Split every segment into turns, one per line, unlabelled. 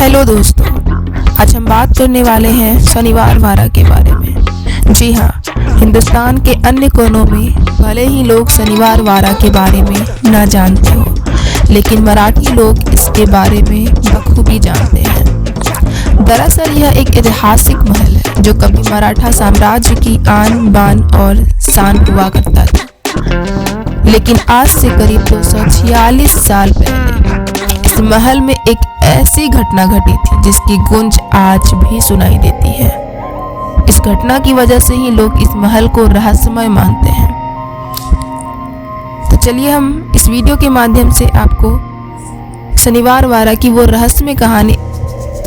Hello दोस्तों, आज हम बात करने वाले हैं शनिवार वारा के बारे में। जी हाँ, हिंदुस्तान के अन्य कोनों में भले ही लोग शनिवार वारा के बारे में ना जानते हो, लेकिन मराठी लोग इसके बारे में बखूबी जानते हैं। दरअसल यह एक ऐतिहासिक महल है जो कभी मराठा साम्राज्य की आन बान और शान हुआ करता था, लेकिन आज से करीब 246 साल पहले इस महल में एक ऐसी घटना घटी थी जिसकी गूंज आज भी सुनाई देती है। इस घटना की वजह से ही लोग इस महल को रहस्यमय मानते हैं। तो चलिए हम इस वीडियो के माध्यम से आपको शनिवार वारा की वो रहस्यमय कहानी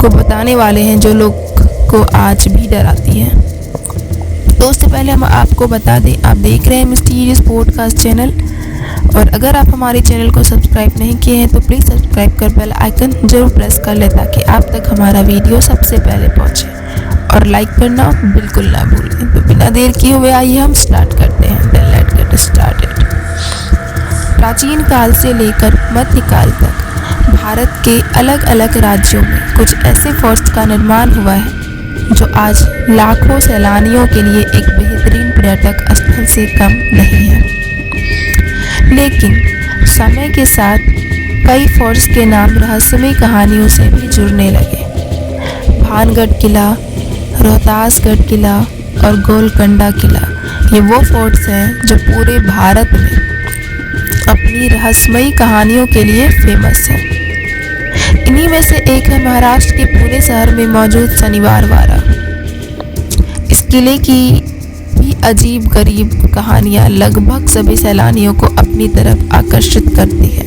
को बताने वाले हैं जो लोग को आज भी डराती है। तो उससे पहले हम आपको बता दें, आप देख रहे हैं मिस्टीरियस पॉडकास्ट चैनल, और अगर आप हमारे चैनल को सब्सक्राइब नहीं किए हैं तो प्लीज़ सब्सक्राइब कर बेल आइकन जरूर प्रेस कर लें ताकि आप तक हमारा वीडियो सबसे पहले पहुंचे, और लाइक करना बिल्कुल ना भूलें। तो बिना देर किए हुए आइए हम स्टार्ट करते हैं। Then let's get started. प्राचीन काल से लेकर मध्यकाल तक भारत के अलग अलग राज्यों में कुछ ऐसे फोर्ट्स का निर्माण हुआ है जो आज लाखों सैलानियों के लिए एक बेहतरीन पर्यटक स्थल से कम नहीं है। लेकिन समय के साथ कई फोर्ट्स के नाम रहस्यमय कहानियों से भी जुड़ने लगे। भानगढ़ किला, रोहतासगढ़ किला और गोलकोंडा किला, ये वो फोर्ट्स हैं जो पूरे भारत में अपनी रहस्यमयी कहानियों के लिए फेमस है। इन्हीं में से एक है महाराष्ट्र के पुणे शहर में मौजूद शनिवार वारा। इस किले की भी अजीब गरीब कहानियां लगभग सभी सैलानियों को अपनी तरफ आकर्षित करती है।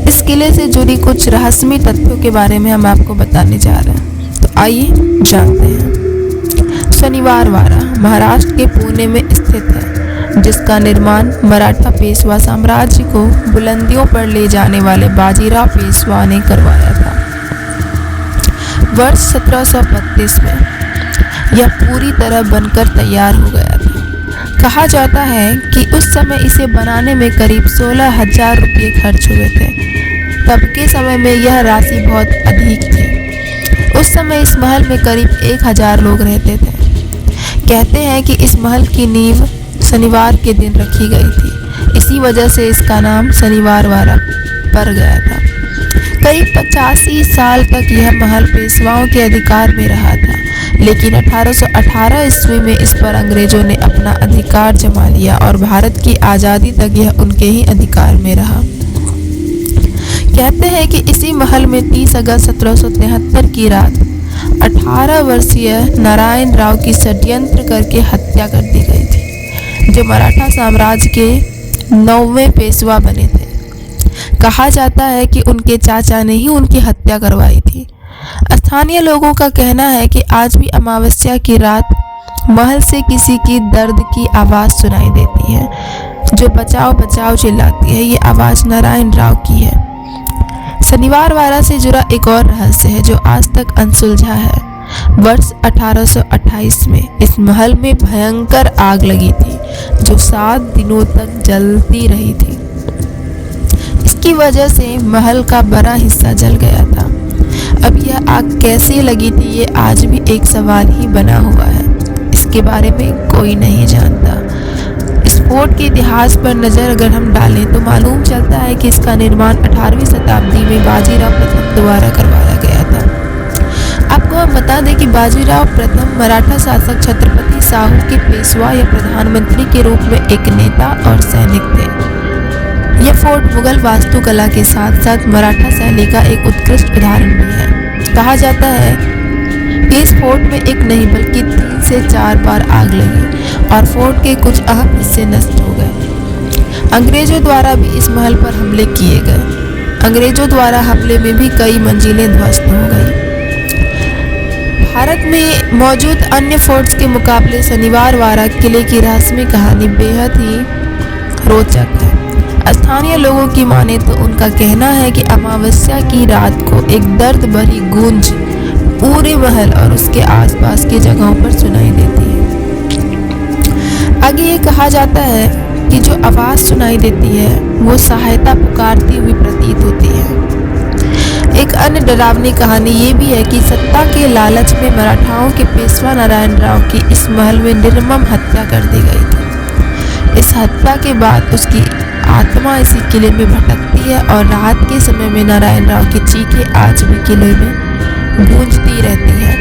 इस किले से जुड़ी कुछ रहस्यमय तथ्यों के बारे में हम आपको बताने जा रहे हैं, तो आइए जानते हैं। शनिवार वारा महाराष्ट्र के पुणे में स्थित है, जिसका निर्माण मराठा पेशवा साम्राज्य को बुलंदियों पर ले जाने वाले बाजीराव पेशवा ने करवाया था। वर्ष 1732 में यह पूरी तरह बनकर तैयार हो गया था। कहा जाता है कि उस समय इसे बनाने में करीब 16,000 रुपये खर्च हुए थे। तब के समय में यह राशि बहुत अधिक थी। उस समय इस महल में करीब 1,000 लोग रहते थे। कहते हैं कि इस महल की नींव शनिवार के दिन रखी गई थी, इसी वजह से इसका नाम शनिवार वारा पड़ गया था। करीब 85 साल तक यह महल पेशवाओं के अधिकार में रहा था, लेकिन 1818 ईस्वी में इस पर अंग्रेजों ने अपना अधिकार जमा लिया और भारत की आज़ादी तक यह उनके ही अधिकार में रहा। कहते हैं कि इसी महल में 30 अगस्त 1773 की रात 18 वर्षीय नारायण राव की षड्यंत्र करके हत्या कर दी गई थी, जो मराठा साम्राज्य के 9वें पेशवा बने थे। कहा जाता है कि उनके चाचा ने ही उनकी हत्या करवाई थी। स्थानीय लोगों का कहना है कि आज भी अमावस्या की रात महल से किसी की दर्द की आवाज़ सुनाई देती है, जो बचाओ बचाओ चिल्लाती है। ये आवाज़ नारायण राव की है। शनिवार वारा से जुड़ा एक और रहस्य है जो आज तक अनसुलझा है। वर्ष 1828 में इस महल में भयंकर आग लगी थी, जो 7 दिनों तक जलती रही थी। इसकी वजह से महल का बड़ा हिस्सा जल गया था। अब यह आग कैसे लगी थी, ये आज भी एक सवाल ही बना हुआ है। इसके बारे में कोई नहीं जानता। इस फोर्ट के इतिहास पर नज़र अगर हम डालें तो मालूम चलता है कि इसका निर्माण 18वीं शताब्दी में बाजीराव प्रथम द्वारा करवाया गया था। आपको हम बता दें कि बाजीराव प्रथम मराठा शासक छत्रपति साहू के पेशवा या प्रधानमंत्री के रूप में एक नेता और सैनिक थे। यह फोर्ट मुगल वास्तुकला के साथ साथ मराठा शैली का एक उत्कृष्ट उदाहरण भी है। कहा जाता है कि इस फोर्ट में एक नहीं बल्कि 3 से 4 बार आग लगी और फोर्ट के कुछ अहम हिस्से नष्ट हो गए। अंग्रेजों द्वारा भी इस महल पर हमले किए गए। अंग्रेजों द्वारा हमले में भी कई मंजिलें ध्वस्त हो गई। भारत में मौजूद अन्य फोर्ट्स के मुकाबले शनिवार वारा किले की रहस्यमय कहानी बेहद ही रोचक है। स्थानीय लोगों की माने तो उनका कहना है कि अमावस्या की रात को एक दर्द भरी गूंज पूरे महल और उसके आसपास की जगहों पर सुनाई देती है। आगे ये कहा जाता है कि जो आवाज़ सुनाई देती है वो सहायता पुकारती हुई प्रतीत होती है। एक अन्य डरावनी कहानी ये भी है कि सत्ता के लालच में मराठाओं के पेशवा नारायण राव की इस महल में निर्मम हत्या कर दी गई थी। इस हत्या के बाद उसकी आत्मा इसी किले में भटकती है और रात के समय में नारायण राव की चीखें आज भी किले में गूंजती रहती है।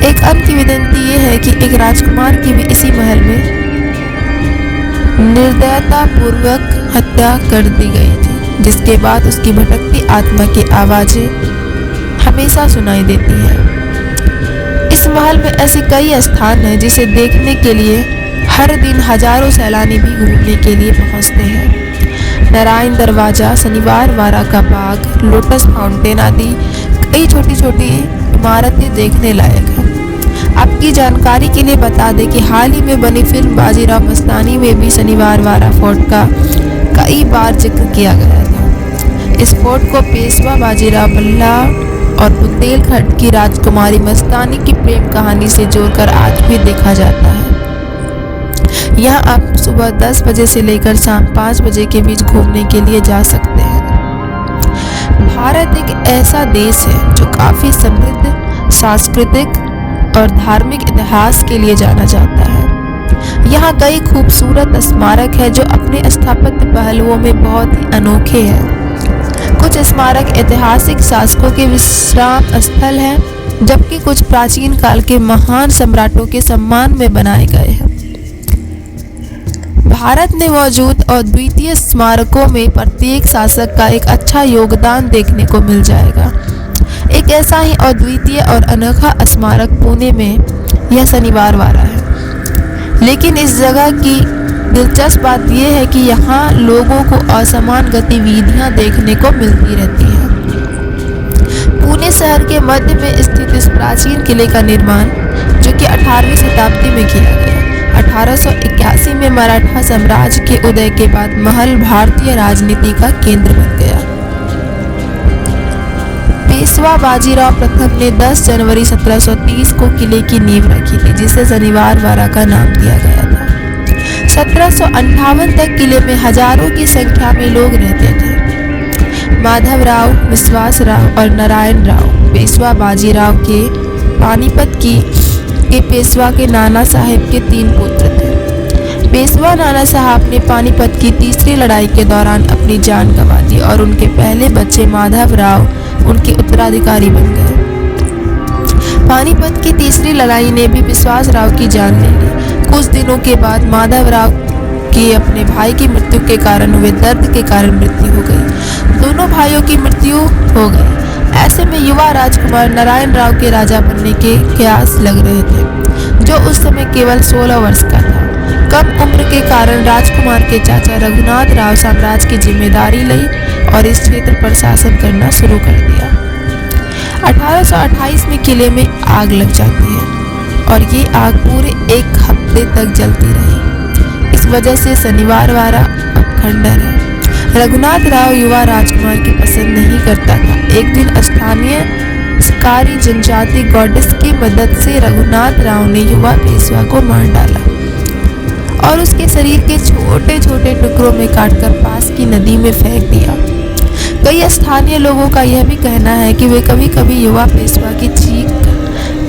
एक अन्य किंवदंती ये है कि एक राजकुमार की भी इसी महल में निर्दयता पूर्वक हत्या कर दी गई थी, जिसके बाद उसकी भटकती आत्मा की आवाजें हमेशा सुनाई देती है। इस महल में ऐसे कई स्थान हैं जिसे देखने के लिए हर दिन हजारों सैलानी भी घूमने के लिए पहुंचते हैं। नारायण दरवाजा, शनिवार वारा का बाग, लोटस फाउंटेन आदि कई छोटी छोटी इमारतें देखने लायक हैं। आपकी जानकारी के लिए बता दें कि हाल ही में बनी फिल्म बाजीराव मस्तानी में भी शनिवार वारा फोर्ट का कई बार जिक्र किया गया था। इस फोर्ट को पेशवा बाजीराव बल्ला और बुंदेलखंड की राजकुमारी मस्तानी की प्रेम कहानी से जोड़कर आज भी देखा जाता है। यहाँ आप सुबह 10 बजे से लेकर शाम 5 बजे के बीच घूमने के लिए जा सकते हैं। भारत एक ऐसा देश है जो काफ़ी समृद्ध सांस्कृतिक और धार्मिक इतिहास के लिए जाना जाता है। यहाँ कई खूबसूरत स्मारक है जो अपने स्थापत्य पहलुओं में बहुत ही अनोखे हैं। कुछ स्मारक ऐतिहासिक शासकों के विश्राम स्थल हैं, जबकि कुछ प्राचीन काल के महान सम्राटों के सम्मान में बनाए गए हैं। भारत में मौजूद अद्वितीय स्मारकों में प्रत्येक शासक का एक अच्छा योगदान देखने को मिल जाएगा। एक ऐसा ही अद्वितीय और अनोखा स्मारक पुणे में यह शनिवार वारा है। लेकिन इस जगह की दिलचस्प बात यह है कि यहाँ लोगों को असमान गतिविधियाँ देखने को मिलती रहती हैं। पुणे शहर के मध्य में स्थित इस प्राचीन किले का निर्माण, जो कि 18वीं शताब्दी में किया गया, 1881 में मराठा साम्राज्य के उदय के बाद महल भारतीय राजनीति का केंद्र बन गया। पेशवा बाजीराव प्रथम ने 10 जनवरी 1730 को किले की नींव रखी थी, जिसे शनिवार वारा का नाम दिया गया था। 1758 तक किले में हजारों की संख्या में लोग रहते थे। माधवराव, विश्वासराव और नारायण राव पेशवा बाजीराव के पानीपत के पेशवा के नाना साहेब के 3 पुत्र थे। पेशवा नाना साहब ने पानीपत की तीसरी लड़ाई के दौरान अपनी जान गंवा दी और उनके पहले बच्चे माधवराव उनके उत्तराधिकारी बन गए। पानीपत की तीसरी लड़ाई ने भी विश्वासराव की जान ले ली। कुछ दिनों के बाद माधवराव की अपने भाई की मृत्यु के कारण हुए दर्द के कारण मृत्यु हो गई। दोनों भाइयों की मृत्यु हो गई। ऐसे में युवा राजकुमार नारायण राव के राजा बनने के कयास लग रहे थे, जो उस समय केवल 16 वर्ष का था। कम उम्र के कारण राजकुमार के चाचा रघुनाथ राव साम्राज्य की जिम्मेदारी ली और इस क्षेत्र पर शासन करना शुरू कर दिया। 1828 में किले में आग लग जाती है और ये आग पूरे 1 हफ्ते तक जलती रही। इस वजह से शनिवार वारा अब खंडर है। रघुनाथ राव युवा राजकुमार की पसंद नहीं करता था। एक दिन स्थानीय शिकारी जनजाति गॉडेस की मदद से रघुनाथ राव ने युवा पेशवा को मार डाला और उसके शरीर के छोटे छोटे टुकड़ों में काटकर पास की नदी में फेंक दिया। कई स्थानीय लोगों का यह भी कहना है कि वे कभी कभी युवा पेशवा की चीख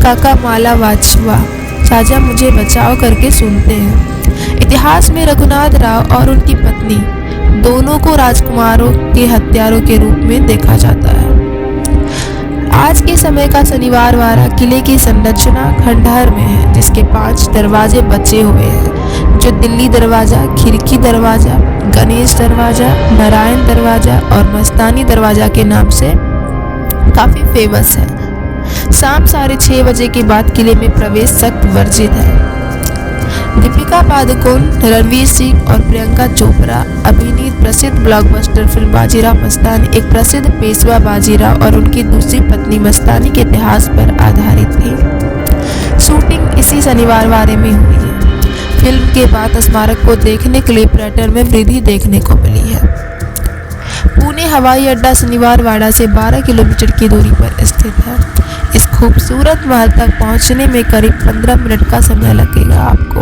काका माला वाचवा चाचा मुझे बचाओ करके सुनते हैं। इतिहास में रघुनाथ राव और उनकी पत्नी दोनों को राजकुमारों के हत्यारों के रूप में देखा जाता है। आज के समय का शनिवार वारा किले की संरचना खंडहर में है, जिसके 5 दरवाजे बचे हुए हैं, जो दिल्ली दरवाजा, खिड़की दरवाजा, गणेश दरवाजा, नारायण दरवाजा और मस्तानी दरवाजा के नाम से काफ़ी फेमस है। शाम 6:30 बजे के बाद किले में प्रवेश सख्त वर्जित है। दीपिका पादुकोण, रणवीर सिंह और प्रियंका चोपड़ा अभिनीत प्रसिद्ध ब्लॉकबस्टर फिल्म बाजीराव मस्तानी एक प्रसिद्ध पेशवा बाजीराव और उनकी दूसरी पत्नी मस्तानी के इतिहास पर आधारित थी। शूटिंग इसी शनिवार वारे में हुई है। फिल्म के बाद स्मारक को देखने के लिए पर्यटन में वृद्धि देखने को मिली है। पुणे हवाई अड्डा शनिवार वाड़ा से 12 किलोमीटर की दूरी पर स्थित है। इस खूबसूरत महल तक पहुंचने में करीब 15 मिनट का समय लगेगा आपको।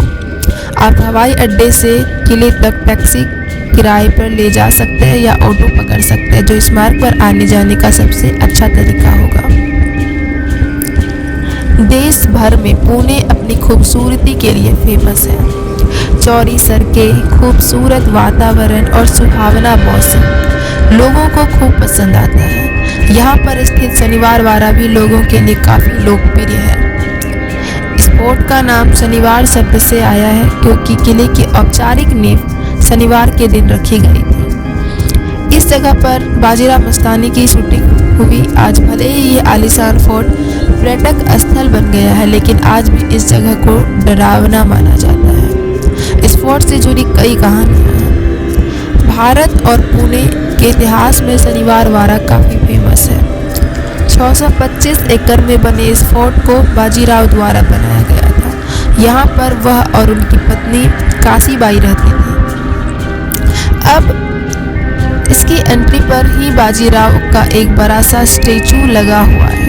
आप हवाई अड्डे से किले तक टैक्सी किराए पर ले जा सकते हैं या ऑटो पकड़ सकते हैं, जो इस मार्ग पर आने जाने का सबसे अच्छा तरीका होगा। देश भर में पुणे अपनी खूबसूरती के लिए फेमस है। चौड़ी सड़कें, खूबसूरत वातावरण और सुहावना मौसम लोगों को खूब पसंद आता है। यहाँ पर स्थित शनिवार वाड़ा भी लोगों के लिए काफ़ी लोकप्रिय है। इस फोर्ट का नाम शनिवार शब्द से आया है क्योंकि किले की औपचारिक नींव शनिवार के दिन रखी गई थी। इस जगह पर बाजीराव मस्तानी की शूटिंग हुई। आज भले ही ये आलीशान फोर्ट पर्यटक स्थल बन गया है, लेकिन आज भी इस जगह को डरावना माना जाता है। इस फोर्ट से जुड़ी कई कहानियाँ हैं। भारत और पुणे के इतिहास में शनिवार वाड़ा काफ़ी फेमस है। 625 एकड़ में बने इस फोर्ट को बाजीराव द्वारा बनाया गया था। यहाँ पर वह और उनकी पत्नी काशीबाई रहती थी। अब इसकी एंट्री पर ही बाजीराव का एक बड़ा सा स्टेचू लगा हुआ है।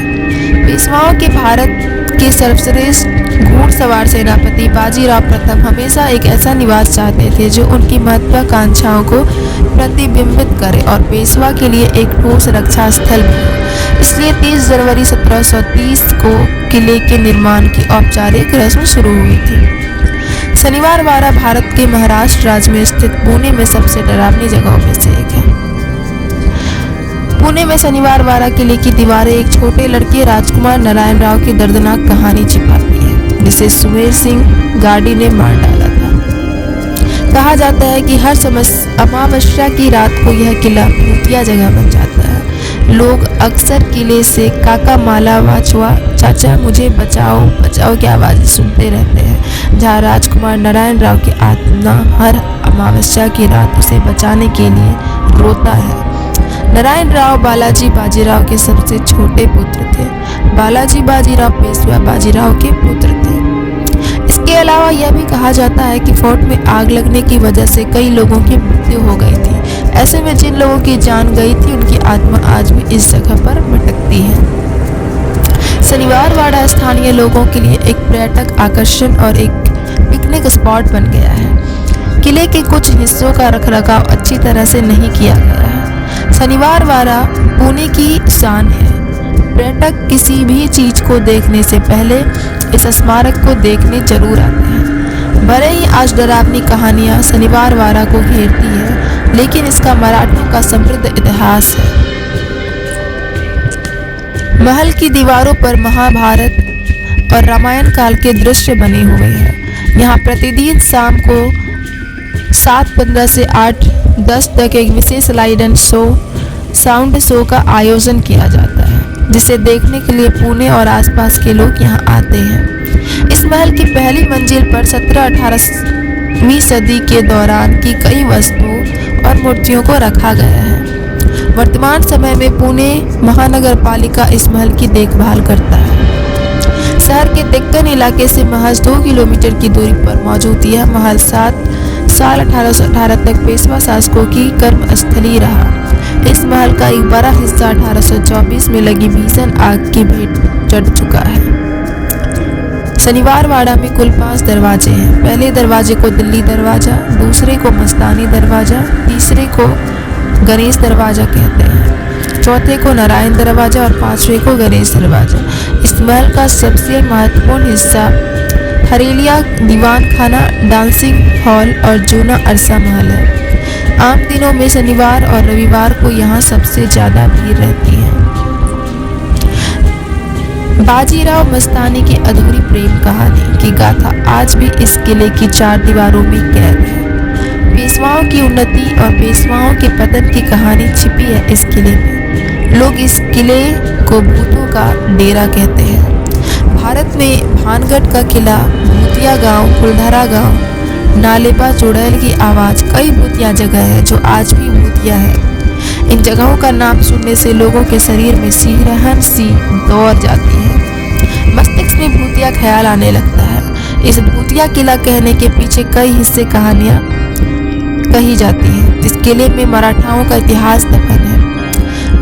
पेशवाओं के भारत के सर्वश्रेष्ठ घुड़सवार सेनापति बाजीराव प्रथम हमेशा एक ऐसा निवास चाहते थे जो उनकी महत्वाकांक्षाओं को प्रतिबिंबित करे और पेशवा के लिए एक ठोस रक्षा स्थल बने। इसलिए 30 जनवरी 1730 को किले के निर्माण की औपचारिक रस्म शुरू हुई थी। शनिवार वाड़ा भारत के महाराष्ट्र राज्य में स्थित पुणे में सबसे डरावनी जगहों में से एक है। पुणे में शनिवार वाड़ा किले की दीवारें एक छोटे लड़के राजकुमार नारायण राव की दर्दनाक कहानी छिपाती है, जिसे सुमेर सिंह गार्डी ने मार डाला था। कहा जाता है कि हर अमावस्या की रात को यह किला भूतिया जगह बन जाता है। लोग अक्सर किले से काका माला वाचवा चाचा मुझे बचाओ बचाओ की आवाज़ें सुनते रहते हैं, जहाँ राजकुमार नारायण राव की आत्मा हर अमावस्या की रात उसे बचाने के लिए रोता है। नारायण राव बालाजी बाजीराव के सबसे छोटे पुत्र थे। बालाजी बाजीराव पेशवा बाजीराव के पुत्र थे। इसके अलावा यह भी कहा जाता है कि फोर्ट में आग लगने की वजह से कई लोगों की मृत्यु हो गई थी। ऐसे में जिन लोगों की जान गई थी उनकी आत्मा आज भी इस जगह पर भटकती है। शनिवार वाड़ा स्थानीय लोगों के लिए एक पर्यटक आकर्षण और एक पिकनिक स्पॉट बन गया है। किले के कुछ हिस्सों का रखरखाव अच्छी तरह से नहीं किया गया है। शनिवार वाड़ा पुणे की शान है। पर्यटक किसी भी चीज को देखने से पहले इस स्मारक को देखने जरूर आते हैं। भले ही आज डरावनी कहानियां शनिवार वाड़ा को घेरती है, लेकिन इसका मराठों का समृद्ध इतिहास है। महल की दीवारों पर महाभारत और रामायण काल के दृश्य बने हुए हैं। यहाँ प्रतिदिन शाम को 7:15 से 8:10 तक एक विशेष लाइट एंड साउंड शो का आयोजन किया जाता है, जिसे देखने के लिए पुणे और आसपास के लोग यहाँ आते हैं। इस महल की पहली मंजिल पर 17-18वीं सदी के दौरान की कई वस्तुओं और मूर्तियों को रखा गया है। वर्तमान समय में पुणे महानगर पालिका इस महल की देखभाल करता है। शहर के दक्कन इलाके से महज 2 किलोमीटर की दूरी पर मौजूद यह महल 7 साल 1818 तक पेशवा शासकों की कर्मस्थली रहा। इस महल का एक बड़ा हिस्सा 1824 में लगी भीषण आग की भेंट चढ़ चुका है। शनिवार वाड़ा में कुल 5 दरवाजे हैं। पहले दरवाजे को दिल्ली दरवाजा, दूसरे को मस्तानी दरवाजा, तीसरे को गणेश दरवाजा कहते हैं, चौथे को नारायण दरवाजा और 5वें को गणेश दरवाजा। इस महल का सबसे महत्वपूर्ण हिस्सा हरेलिया दीवान खाना, डांसिंग हॉल और जूना अरसा महल है। आम दिनों में शनिवार और रविवार को यहाँ सबसे ज़्यादा भीड़ रहती है। बाजीराव मस्तानी की अधूरी प्रेम कहानी की गाथा आज भी इस किले की 4 दीवारों में कैद है। पेशवाओं की उन्नति और पेशवाओं के पतन की कहानी छिपी है इस किले में। लोग इस किले को भूतों का डेरा कहते हैं। भारत में भानगढ़ का किला, भूतिया गांव, कुलधरा गांव, नालेपा, चुड़ैल की आवाज़, कई भूतिया जगह है जो आज भी भूतिया है। इन जगहों का नाम सुनने से लोगों के शरीर में सिहरन सी दौड़ जाती है। मस्तिष्क में भूतिया ख्याल आने लगता है। इस भूतिया किला कहने के पीछे कई हिस्से कहानियाँ कही जाती हैं। इस किले में मराठाओं का इतिहास दफन है।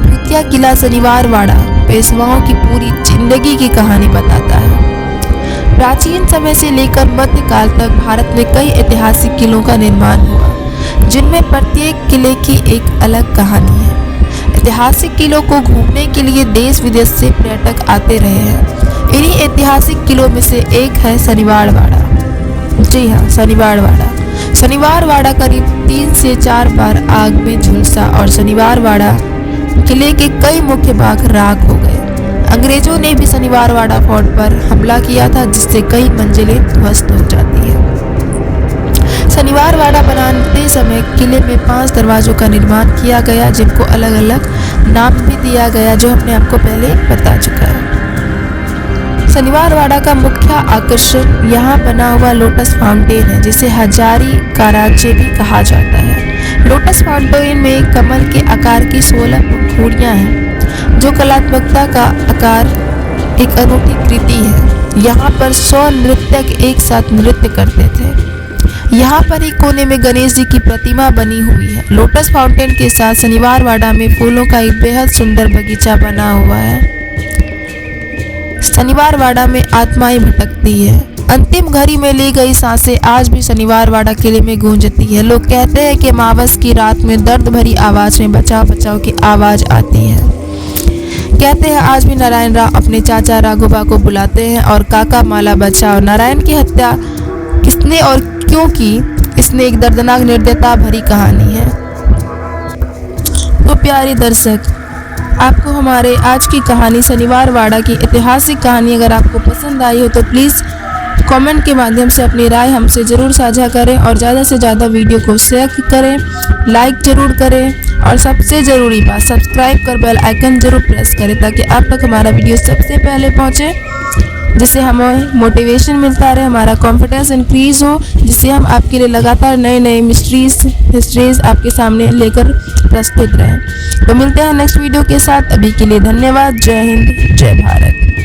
भूतिया किला शनिवार वाड़ा पेशवाओं की पूरी जिंदगी की कहानी बताता है। प्राचीन समय से लेकर मध्यकाल तक भारत में कई ऐतिहासिक किलों का निर्माण हुआ, जिनमें प्रत्येक किले की एक अलग कहानी है। ऐतिहासिक किलों को घूमने के लिए देश विदेश से पर्यटक आते रहे हैं। इन्हीं ऐतिहासिक किलों में से एक है शनिवार वाड़ा। जी हाँ, शनिवार वाड़ा। शनिवार वाड़ा करीब 3 से 4 बार आग में झुलसा और शनिवार वाड़ा किले के कई मुख्य भाग राख हो गए। अंग्रेजों ने भी शनिवार वाड़ा फोर्ट पर हमला किया था, जिससे कई मंजिलें ध्वस्त हो जाती है। शनिवार वाड़ा बनाते समय किले में 5 दरवाजों का निर्माण किया गया, जिनको अलग अलग नाम भी दिया गया, जो हमने आपको पहले बता चुका है। शनिवार वाड़ा का मुख्य आकर्षण यहाँ बना हुआ लोटस फाउंटेन है, जिसे हजारी का राज्य भी कहा जाता है। लोटस फाउंटेन में कमल के आकार की 16 पंखुड़ियाँ हैं, जो कलात्मकता का आकार एक अनूठी कृति है। यहाँ पर 100 नृत्यक एक साथ नृत्य करते थे। यहाँ पर एक कोने में गणेश जी की प्रतिमा बनी हुई है। लोटस फाउंटेन के साथ शनिवार वाड़ा में फूलों का एक बेहद सुंदर बगीचा बना हुआ है। शनिवार वाड़ा में आत्माएं भटकती है। अंतिम घड़ी में ली गई सांसें आज भी शनिवार वाड़ा किले में गूंजती है। लोग कहते हैं कि अमावस की रात में दर्द भरी आवाज में बचाओ बचाओ की आवाज आती है। कहते हैं आज भी नारायण राव अपने चाचा राघोबा को बुलाते हैं और काका माला बचाओ। नारायण की हत्या किसने और क्यों की, इसमें एक दर्दनाक निर्दयता भरी कहानी है। तो प्यारे दर्शक, आपको हमारे आज की कहानी शनिवार वाड़ा की ऐतिहासिक कहानी अगर आपको पसंद आई हो तो प्लीज़ कमेंट के माध्यम से अपनी राय हमसे ज़रूर साझा करें और ज़्यादा से ज़्यादा वीडियो को शेयर करें, लाइक ज़रूर करें और सबसे ज़रूरी बात सब्सक्राइब कर बेल आइकन ज़रूर प्रेस करें, ताकि आप तक हमारा वीडियो सबसे पहले पहुँचे, जिससे हमें मोटिवेशन मिलता रहे, हमारा कॉन्फिडेंस इंक्रीज़ हो, जिससे हम आपके लिए लगातार नए नए हिस्ट्रीज आपके सामने लेकर प्रस्तुत रहें। तो मिलते हैं नेक्स्ट वीडियो के साथ। अभी के लिए धन्यवाद। जय हिंद, जय भारत।